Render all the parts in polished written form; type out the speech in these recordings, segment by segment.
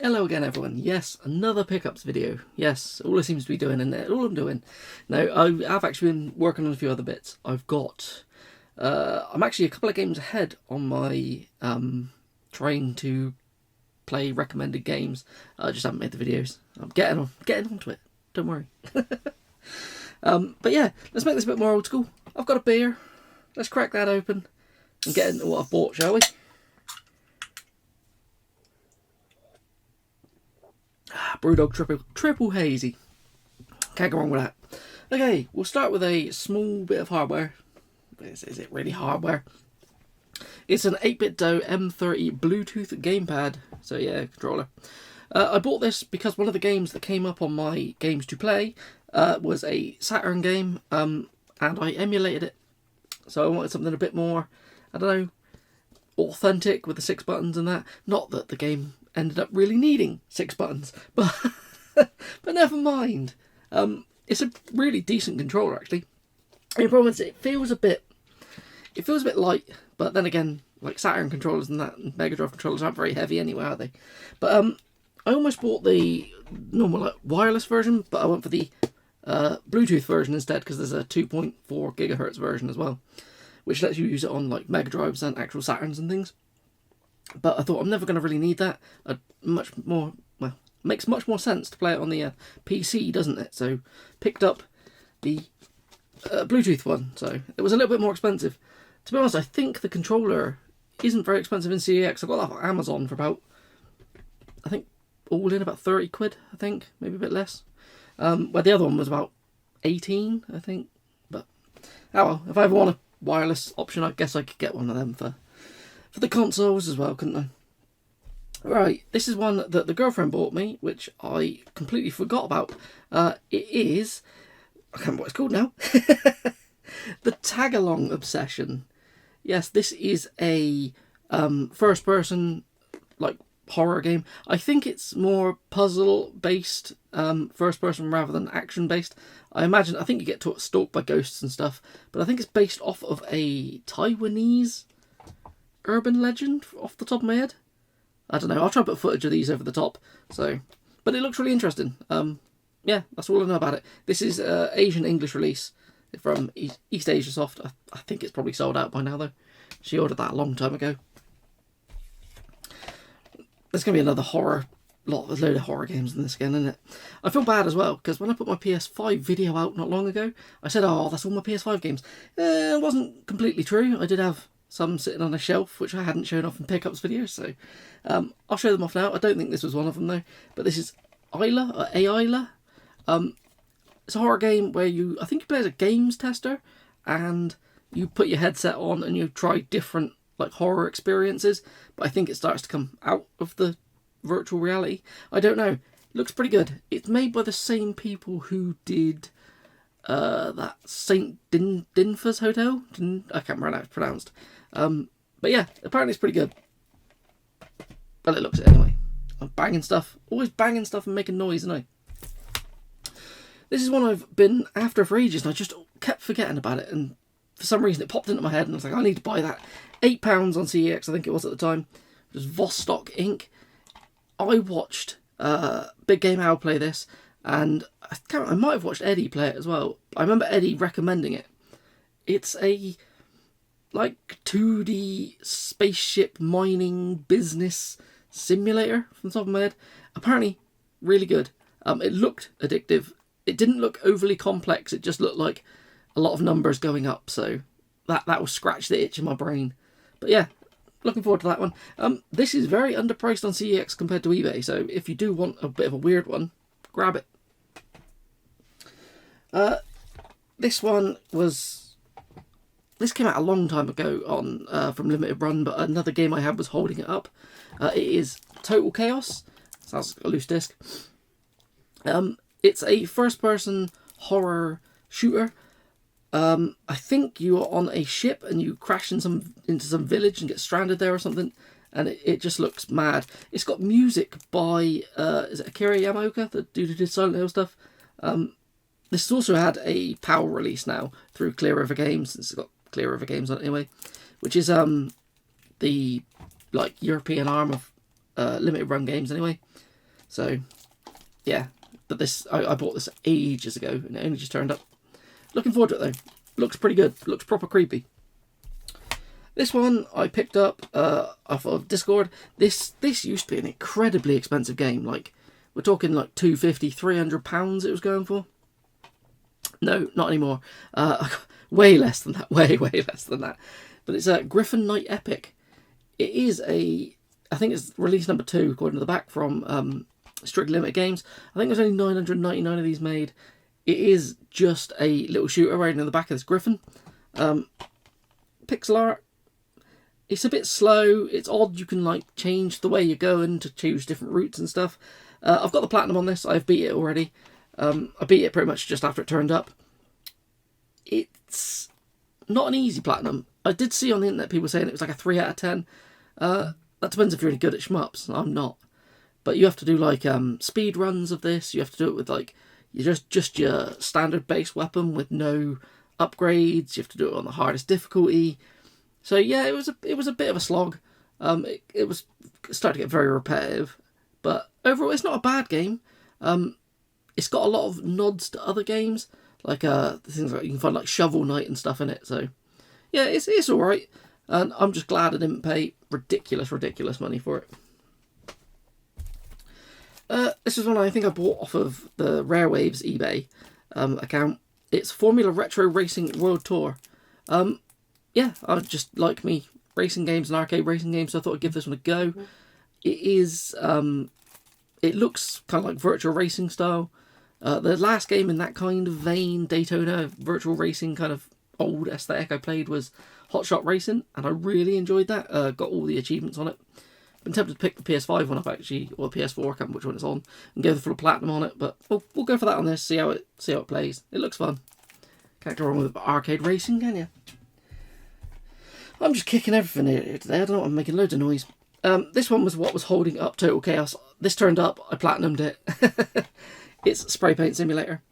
Hello again everyone. Yes, another pickups video. Yes, all it seems to be doing in there, all I'm doing. Now, I've actually been working on a few other bits. I've got, I'm actually a couple of games ahead on my trying to play recommended games. I just haven't made the videos. I'm getting onto it. Don't worry. But yeah, let's make this a bit more old school. I've got a beer. Let's crack that open and get into what I've bought, shall we? Brewdog triple hazy. Can't go wrong with that. Okay, we'll start with a small bit of hardware. Is it really hardware? It's an 8BitDo M30 Bluetooth gamepad. So yeah, controller. I bought this because one of the games that came up on my games to play was a Saturn game, and I emulated it. So I wanted something a bit more, I don't know, authentic with the 6 buttons and that. Not that the game ended up really needing 6 buttons, but but never mind. It's a really decent controller actually. The problem is it feels a bit light, but then again, like Saturn controllers and that, and Mega Drive controllers aren't very heavy anyway, are they? But I almost bought the normal wireless version, but I went for the Bluetooth version instead because there's a 2.4 gigahertz version as well, which lets you use it on like Mega Drives and actual Saturns and things. But I thought I'm never going to really need that. Makes much more sense to play it on the PC, doesn't it? So picked up the Bluetooth one. So it was a little bit more expensive. To be honest, I think the controller isn't very expensive in CEX. I got that on Amazon for about, I think, all in about 30 quid, I think. Maybe a bit less. Where the other one was about 18, I think. But, oh well, if I ever want a wireless option, I guess I could get one of them for the consoles as well, couldn't I? Right, this is one that the girlfriend bought me, which I completely forgot about. It is, I can't remember what it's called now. The Tagalong Obsession. Yes, this is a first-person like horror game. I think it's more puzzle-based first-person rather than action-based. I think you get stalked by ghosts and stuff, but I think it's based off of a Taiwanese urban legend off the top of my head. I don't know. I'll try to put footage of these over the top. But it looks really interesting. Yeah, that's all I know about it. This is Asian English release from East Asia Soft. I think it's probably sold out by now though. She ordered that a long time ago. There's gonna be another load of horror games in this again, isn't it? I feel bad as well because when I put my PS5 video out not long ago, I said, "Oh, that's all my PS5 games." It wasn't completely true. I did have some sitting on a shelf which I hadn't shown off in pickups videos, so I'll show them off now. I don't think this was one of them though, but this is Isla or Ayla. It's a horror game where I think you play as a games tester and you put your headset on and you try different like horror experiences, but I think it starts to come out of the virtual reality. I don't know. It looks pretty good. It's made by the same people who did that St. Dinfus Hotel. I can't remember how it's pronounced. But yeah, apparently it's pretty good. But it looks it anyway. I'm banging stuff. Always banging stuff and making noise, isn't I? This is one I've been after for ages and I just kept forgetting about it. And for some reason it popped into my head and I was like, I need to buy that. £8 on CEX, I think it was at the time. It was Vostok Inc. I watched Big Game Owl play this. And I might have watched Eddie play it as well. I remember Eddie recommending it. It's a like 2D spaceship mining business simulator from the top of my head. Apparently really good. It looked addictive. It didn't look overly complex. It just looked like a lot of numbers going up. So that will scratch the itch in my brain. But yeah, looking forward to that one. This is very underpriced on CEX compared to eBay. So if you do want a bit of a weird one, grab it. This came out a long time ago on from Limited Run, but another game I had was holding it up. It is Total Chaos. Sounds like a loose disc. It's a first-person horror shooter. I think you are on a ship and you crash into some village and get stranded there or something, and it just looks mad. It's got music by is it Akira Yamaoka, the dude who did Silent Hill stuff? This has also had a PAL release now through Clear River Games. It's got Clear River Games on it anyway, which is the like European arm of Limited Run Games anyway. So, yeah. But this, I bought this ages ago, and it only just turned up. Looking forward to it, though. Looks pretty good. Looks proper creepy. This one I picked up off of Discord. This used to be an incredibly expensive game. Like, we're talking like £250, £300 it was going for. No, not anymore. Way less than that. Way less than that. But it's a Griffin Knight Epic. It is I think it's release number 2, according to the back, from Strictly Limited Games. I think there's only 999 of these made. It is just a little shooter riding in the back of this Griffin. Pixel art. It's a bit slow. It's odd. You can like change the way you're going to choose different routes and stuff. I've got the platinum on this. I've beat it already. I beat it pretty much just after it turned up. It's not an easy platinum. I did see on the internet people saying it was like a 3 out of 10. That depends if you're really good at shmups. I'm not. But you have to do like speed runs of this. You have to do it with like just your standard base weapon with no upgrades. You have to do it on the hardest difficulty. So yeah, it was a bit of a slog. It was starting to get very repetitive. But overall, it's not a bad game. It's got a lot of nods to other games, like things like you can find like Shovel Knight and stuff in it. So yeah, it's all right, and I'm just glad I didn't pay ridiculous money for it. This is one I think I bought off of the Rare Waves eBay account. It's Formula Retro Racing World Tour. Yeah, I just like me racing games and arcade racing games, so I thought I'd give this one a go. It is. It looks kind of like virtual racing style. The last game in that kind of vein, Daytona virtual racing kind of old aesthetic I played, was Hot Shot Racing, and I really enjoyed that. Got all the achievements on it. Been tempted to pick the PS5 one up actually, or the PS4, I can't remember which one it's on, and go for the platinum on it. But we'll go for that on this. See how it plays. It looks fun. Can't go wrong with arcade racing, can you? I'm just kicking everything here today. I don't know. I'm making loads of noise. This one was what was holding up Total Chaos. This turned up. I platinumed it. It's Spray Paint Simulator.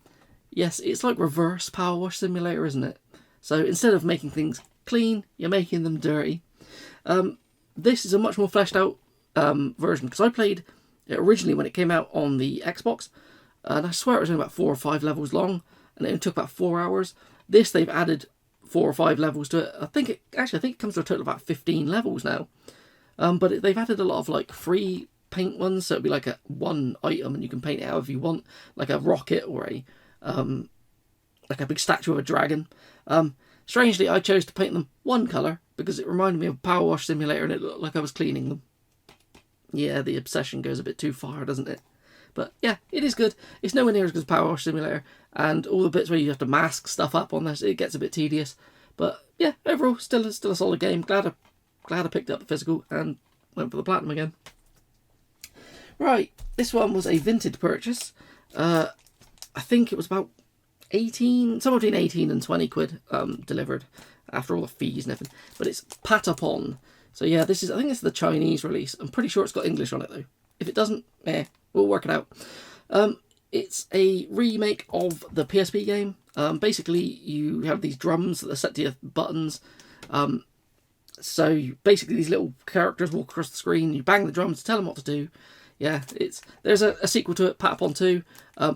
Yes, it's like reverse Power Wash Simulator, isn't it? So instead of making things clean, you're making them dirty. This is a much more fleshed out version, because I played it originally when it came out on the Xbox, and I swear it was only about 4 or 5 levels long, and it took about 4 hours. This, they've added 4 or 5 levels to it. I think it comes to a total of about 15 levels now. But they've added a lot of like free paint ones, so it'll be like one item and you can paint it however you want, like a rocket or like a big statue of a dragon. Strangely, I chose to paint them one colour because it reminded me of Power Wash Simulator and it looked like I was cleaning them. Yeah, the obsession goes a bit too far, doesn't it? But yeah, it is good. It's nowhere near as good as Power Wash Simulator, and all the bits where you have to mask stuff up on this, it gets a bit tedious. But yeah, overall, still a solid game. Glad I picked up the physical and went for the platinum again. Right, this one was a vintage purchase. I think it was about 18, somewhere between 18 and 20 quid delivered after all the fees and everything. But it's Patapon. So yeah, I think this is the Chinese release. I'm pretty sure it's got English on it though. If it doesn't, we'll work it out. It's a remake of the PSP game. Basically, you have these drums that are set to your buttons. So basically these little characters walk across the screen, you bang the drums to tell them what to do. Yeah, there's a sequel to it, Patapon 2.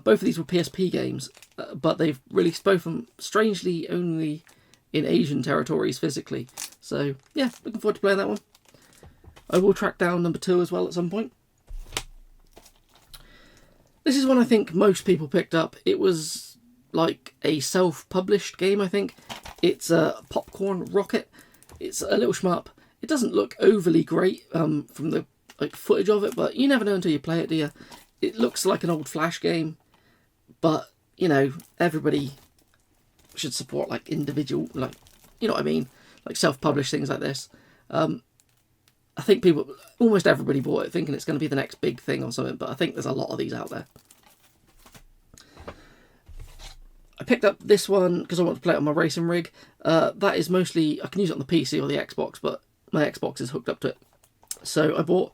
Both of these were PSP games, but they've released both of them strangely only in Asian territories physically. So yeah, looking forward to playing that one. I will track down number 2 as well at some point. This is one I think most people picked up. It was like a self-published game, I think. It's a Popcorn Rocket. It's a little shmup. It doesn't look overly great from the footage of it, but you never know until you play it, do you? It looks like an old Flash game, but you know, everybody should support like individual, like, you know what I mean, like self-published things like this. I think almost everybody bought it thinking it's going to be the next big thing or something, but I think there's a lot of these out there. I picked up this one because I want to play it on my racing rig. That is mostly, I can use it on the PC or the Xbox, but my Xbox is hooked up to it. So I bought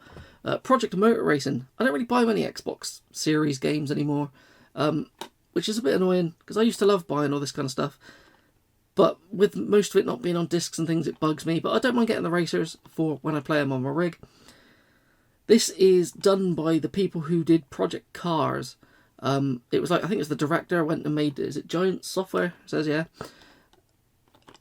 Project Motor Racing. I don't really buy many Xbox series games anymore, which is a bit annoying because I used to love buying all this kind of stuff. But with most of it not being on discs and things, it bugs me. But I don't mind getting the racers for when I play them on my rig. This is done by the people who did Project Cars. It was like, I think it was the director went and made, is it Giant Software? It says, yeah.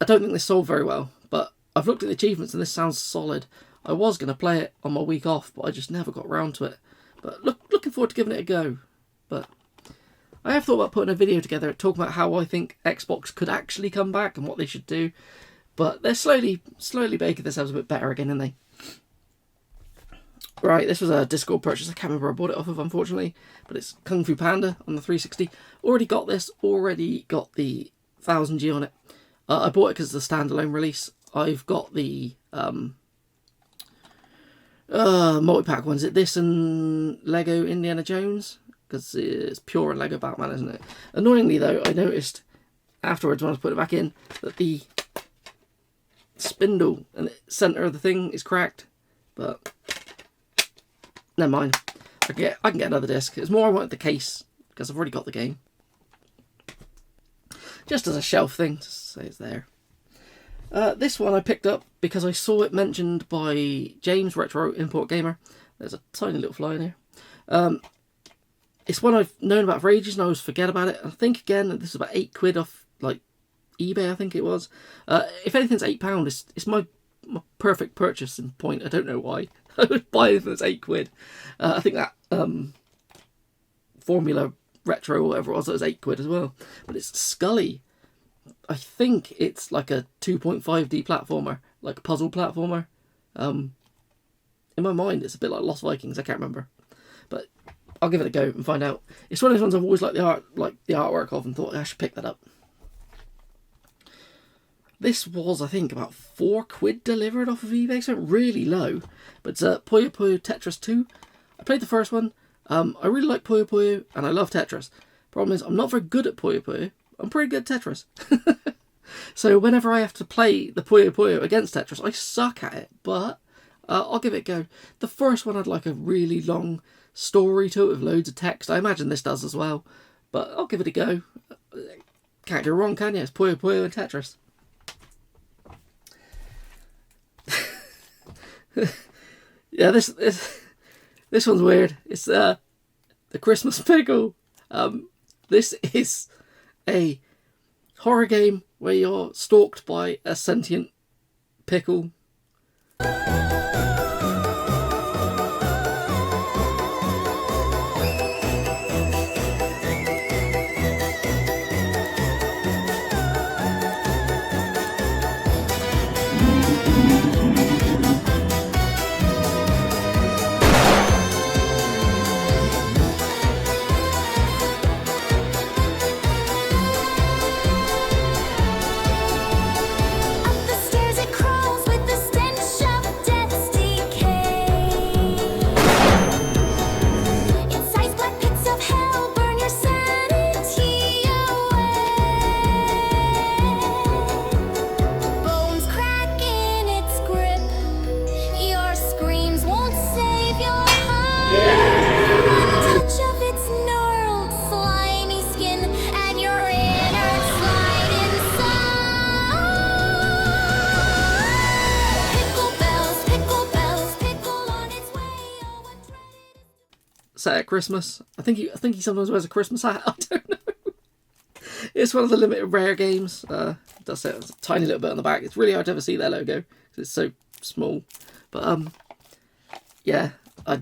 I don't think this sold very well, but I've looked at the achievements and this sounds solid. I was going to play it on my week off, but I just never got around to it. But looking forward to giving it a go. But I have thought about putting a video together talking about how I think Xbox could actually come back and what they should do. But they're slowly making themselves a bit better again, aren't they? Right, this was a Discord purchase. I can't remember who I bought it off of, unfortunately. But it's Kung Fu Panda on the 360. Already got this. Already got the 1000G on it. I bought it because it's a standalone release. I've got the multi-pack ones. Is it this and Lego Indiana Jones? Because it's pure Lego Batman, isn't it? Annoyingly, though, I noticed afterwards when I was putting it back in that the spindle and the centre of the thing is cracked. But never mind. I can get another disc. It's more I wanted the case because I've already got the game. Just as a shelf thing, just say it's there. This one I picked up because I saw it mentioned by James, Retro Import Gamer. There's a tiny little fly in here. It's one I've known about for ages and I always forget about it. I think, again, this is about £8 off like eBay, I think it was. If anything's £8, it's my perfect purchasing point. I don't know why. I would buy anything that's £8. I think that Formula Retro or whatever it was, that was £8 as well. But it's Scully. I think it's like a 2.5D platformer, like a puzzle platformer. In my mind, it's a bit like Lost Vikings. I can't remember, but I'll give it a go and find out. It's one of those ones I've always liked the artwork of, and thought I should pick that up. This was, I think, about £4 delivered off of eBay, so really low. But it's Puyo Puyo Tetris 2. I played the first one. I really like Puyo Puyo, and I love Tetris. Problem is, I'm not very good at Puyo Puyo. I'm pretty good at Tetris. So whenever I have to play the Puyo Puyo against Tetris, I suck at it, but I'll give it a go. The first one had like a really long story to it with loads of text. I imagine this does as well, but I'll give it a go. Can't go wrong, can you? It's Puyo Puyo and Tetris. Yeah, this one's weird. It's the Christmas Pickle. This is a horror game where you're stalked by a sentient pickle. Set at Christmas. I think he sometimes wears a Christmas hat. I don't know. It's one of the limited rare games. It does say it's a tiny little bit on the back. It's really hard to ever see their logo because it's so small. But yeah, I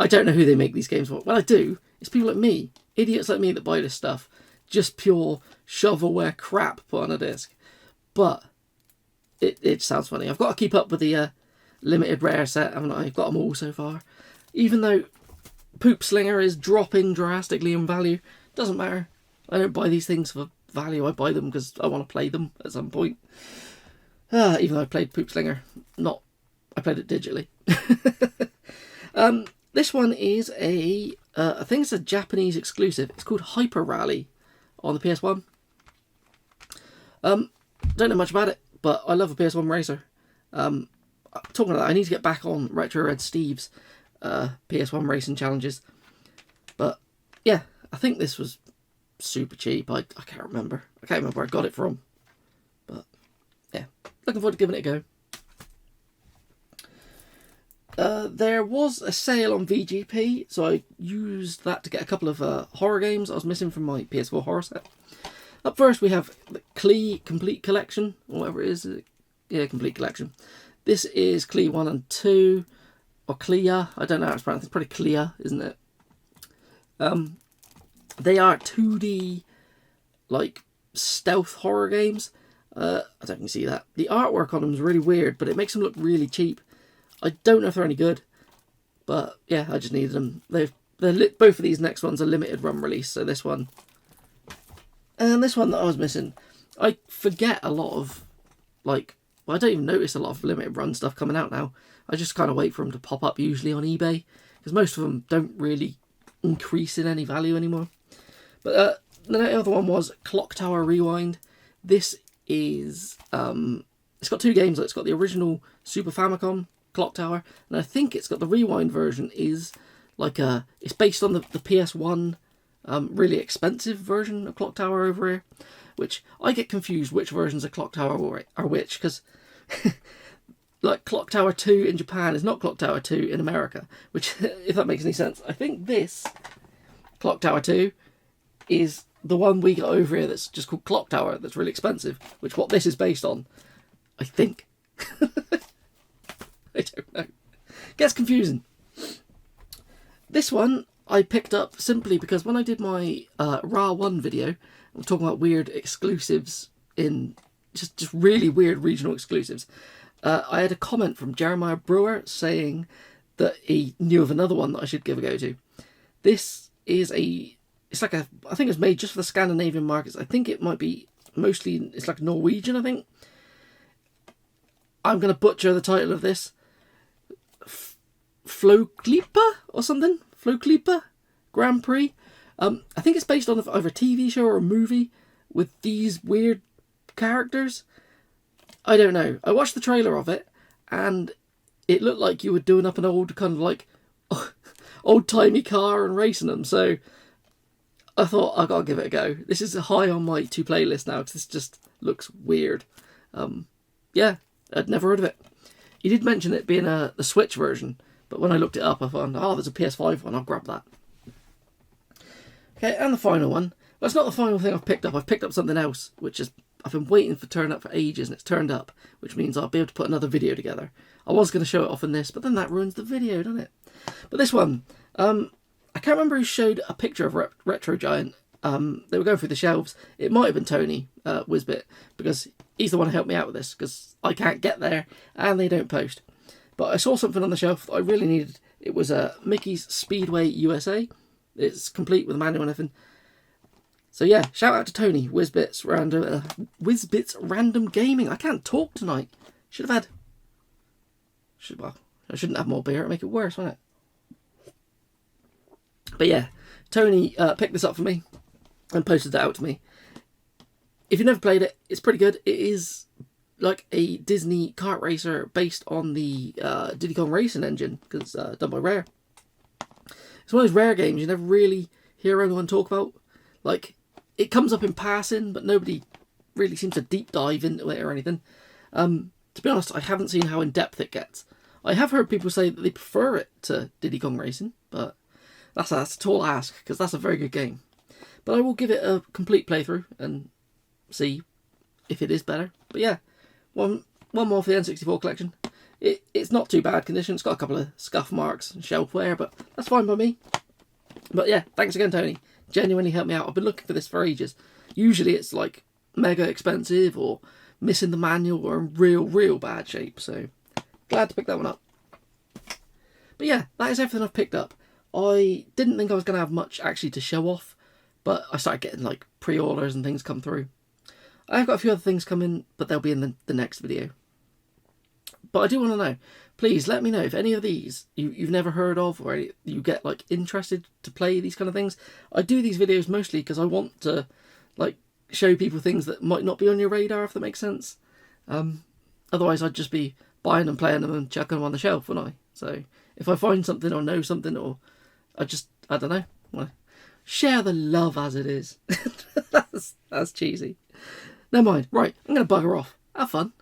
don't know who they make these games for. Well, I do. It's people like me, idiots like me, that buy this stuff. Just pure shovelware crap put on a disc. But it sounds funny. I've got to keep up with the limited rare set, haven't I? I've got them all so far. Even though Poop Slinger is dropping drastically in value, doesn't matter. I don't buy these things for value. I buy them because I want to play them at some point. Even though I played Poop Slinger, I played it digitally. This one is I think it's a Japanese exclusive. It's called Hyper Rally on the PS1. Don't know much about it, but I love a PS1 racer. Talking about that, I need to get back on Retro Red Steve's PS1 racing challenges. But yeah, I think this was super cheap. I can't remember. I can't remember where I got it from. But yeah, looking forward to giving it a go. There was a sale on VGP, so I used that to get a couple of horror games I was missing from my PS4 horror set. Up first we have the Klee Complete Collection, or whatever it is. Yeah, Complete Collection. This is Klee 1 and 2, or Clea, I don't know how it's pronounced, it's probably Clea, isn't it? They are 2D, like, stealth horror games. I don't know if you can see that. The artwork on them is really weird, but it makes them look really cheap. I don't know if they're any good, but yeah, I just needed them. Both of these next ones are limited run release, so this one and this one that I was missing. I forget a lot of, like, well, I don't even notice a lot of limited run stuff coming out now. I just kind of wait for them to pop up, usually on eBay, because most of them don't really increase in any value anymore. But the other one was Clock Tower Rewind. This is, it's got two games. It's got the original Super Famicom Clock Tower, and I think it's got the Rewind version is like it's based on the PS1 really expensive version of Clock Tower over here, which I get confused which versions of Clock Tower are which, because like Clock Tower 2 in Japan is not Clock Tower 2 in America, which, if that makes any sense. I think this Clock Tower 2 is the one we got over here that's just called Clock Tower, that's really expensive, which what this is based on, I think. I don't know. Gets confusing. This one I picked up simply because when I did my RA1 video, I'm talking about weird exclusives in just really weird regional exclusives. I had a comment from Jeremiah Brewer saying that he knew of another one that I should give a go to. This is it's like I think it's made just for the Scandinavian markets. I think it might be mostly, it's like Norwegian, I think. I'm going to butcher the title of this. Floklipa or something? Floklipa Grand Prix. I think it's based on either a TV show or a movie with these weird characters. I don't know. I watched the trailer of it and it looked like you were doing up an old kind of like old-timey car and racing them. So I thought, I gotta give it a go. This is high on my to play list now because this just looks weird. Yeah, I'd never heard of it. He did mention it being the Switch version, but when I looked it up, I found, oh, there's a PS5 one, I'll grab that. Okay, and the final one. Well, it's not the final thing I've picked up. I've picked up something else, which is, I've been waiting for turn up for ages, and it's turned up, which means I'll be able to put another video together. I was going to show it off in this, but then that ruins the video, doesn't it? But this one, I can't remember who showed a picture of Retro Giant. They were going through the shelves. It might have been Tony Wizbit, because he's the one who helped me out with this, because I can't get there, and they don't post. But I saw something on the shelf that I really needed. It was Mickey's Speedway USA. It's complete with a manual and everything. So yeah, shout out to Tony, Wizbits Random Gaming. I can't talk tonight. Well, I shouldn't have more beer. It'd make it worse, wouldn't it? But yeah, Tony picked this up for me and posted it out to me. If you've never played it, it's pretty good. It is like a Disney kart racer based on the Diddy Kong Racing engine, because done by Rare. It's one of those Rare games you never really hear anyone talk about. Like, it comes up in passing, but nobody really seems to deep dive into it or anything. To be honest, I haven't seen how in-depth it gets. I have heard people say that they prefer it to Diddy Kong Racing, but that's a tall ask, because that's a very good game. But I will give it a complete playthrough and see if it is better. But yeah, one more for the N64 collection. It's not too bad condition. It's got a couple of scuff marks and shelf wear, but that's fine by me. But yeah, thanks again, Tony. Genuinely helped me out. I've been looking for this for ages. Usually it's like mega expensive or missing the manual or in real bad shape. So glad to pick that one up. But yeah, that is everything I've picked up. I didn't think I was going to have much actually to show off, but I started getting like pre-orders and things come through. I've got a few other things coming, but they'll be in the next video. But I do want to know, please let me know if any of these you've never heard of, or you get like interested to play these kind of things. I do these videos mostly because I want to like show people things that might not be on your radar, if that makes sense. Otherwise I'd just be buying them, playing them and chucking them on the shelf, wouldn't I? So if I find something or know something, or I don't know, well, share the love as it is. That's cheesy. Never mind. Right, I'm going to bugger off. Have fun.